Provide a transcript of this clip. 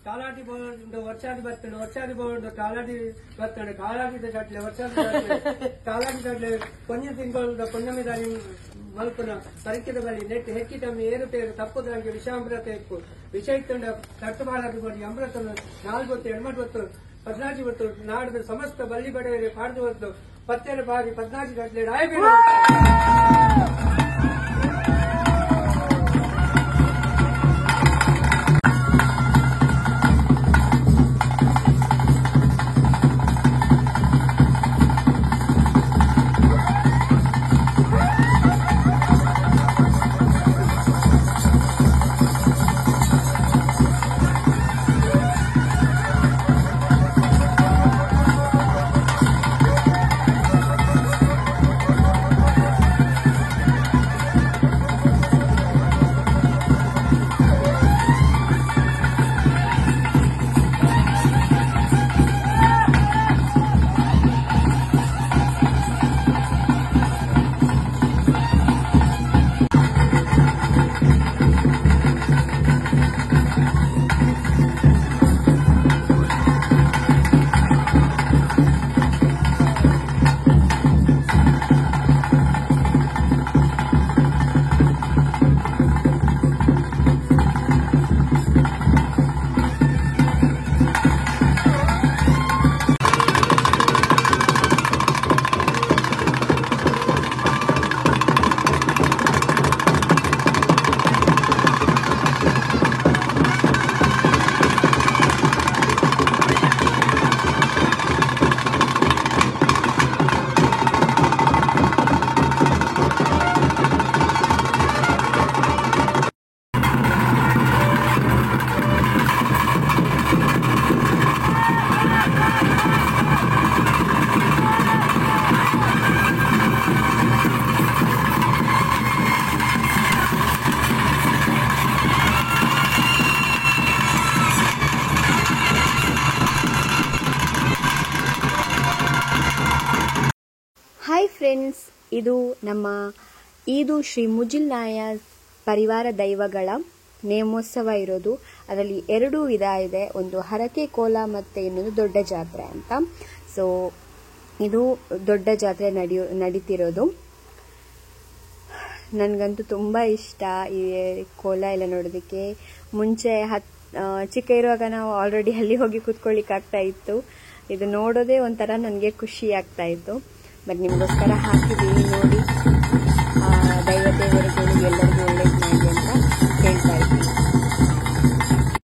ಕಾಲಾಟಿ board ವರ್ಷಾದಿ ಬರ್ತದೆ ವರ್ಷಾದಿ board ಕಾಲಾಟಿ ಬರ್ತದೆ ಕಾಲಾಟಿದ ಚಟ್ಲೆ ವರ್ಷಾದಿ ಕಾಲಾಟಿ ಚಟ್ಲೆ ಪೊನ್ಯ ತಿಂಗಳು ಪೊನ್ನಮಿ ದಾರಿ ಮಲ್ಪುನ ಪರಿಕಿದ ಬಳಿ ನೆಟ್ ಹೆಕ್ಕಿತಮ್ಮಿ ಏರುಪೇರು ತಪ್ಪುದಾಗಿ ವಿಷಾಮೃತ ಇತ್ತು ವಿಷ ಇತ್ತುಂಡ ತಟ್ಟುಮಾಡಾದಿ ಬಡಿ ಅಮೃತ 4 ಹೊತ್ತು 8 ಹೊತ್ತು 14 ಹೊತ್ತು ನಾಡಿದ ಸಮಸ್ತ ಬಲ್ಲಿ ಬಡೆಯರೆ ಪಾಡ್ದು ಹೊತ್ತು 17 ಬಾರಿ 14 ಗಂಟೆ ರಾಯಬೇಡ. ಹಾಯ್ ಫ್ರೆಂಡ್ಸ್, ಇದು ನಮ್ಮ ಈದು ಶ್ರೀ ಮುಜಿಲ್ನಾಯ ಪರಿವಾರ ದೈವಗಳ ನೇಮೋತ್ಸವ ಇರೋದು. ಅದರಲ್ಲಿ 2 ವಿಧ ಇದೆ, ಒಂದು ಹರಕೆ ಕೋಲ ಮತ್ತು ಇನ್ನೊಂದು ದೊಡ್ಡ ಜಾತ್ರೆ ಅಂತ. ಸೊ ಇದು ದೊಡ್ಡ ಜಾತ್ರೆ ನಡೀತಿರೋದು. ನನಗಂತೂ ತುಂಬ ಇಷ್ಟ ಈ ಕೋಲ ಎಲ್ಲ ನೋಡೋದಕ್ಕೆ. ಮುಂಚೆ ಚಿಕ್ಕ ಇರುವಾಗ ನಾವು ಆಲ್ರೆಡಿ ಅಲ್ಲಿ ಹೋಗಿ ಕೂತ್ಕೊಳ್ಳಿಕ್ಕಾಗ್ತಾ ಇತ್ತು. ಇದು ನೋಡೋದೇ ಒಂಥರ ನನಗೆ ಖುಷಿ ಆಗ್ತಾ ಇತ್ತು. ಬಟ್ ನಿಮಗೋಸ್ಕರ ಹಾಕಿದ್ದೀವಿ ನೋಡಿ.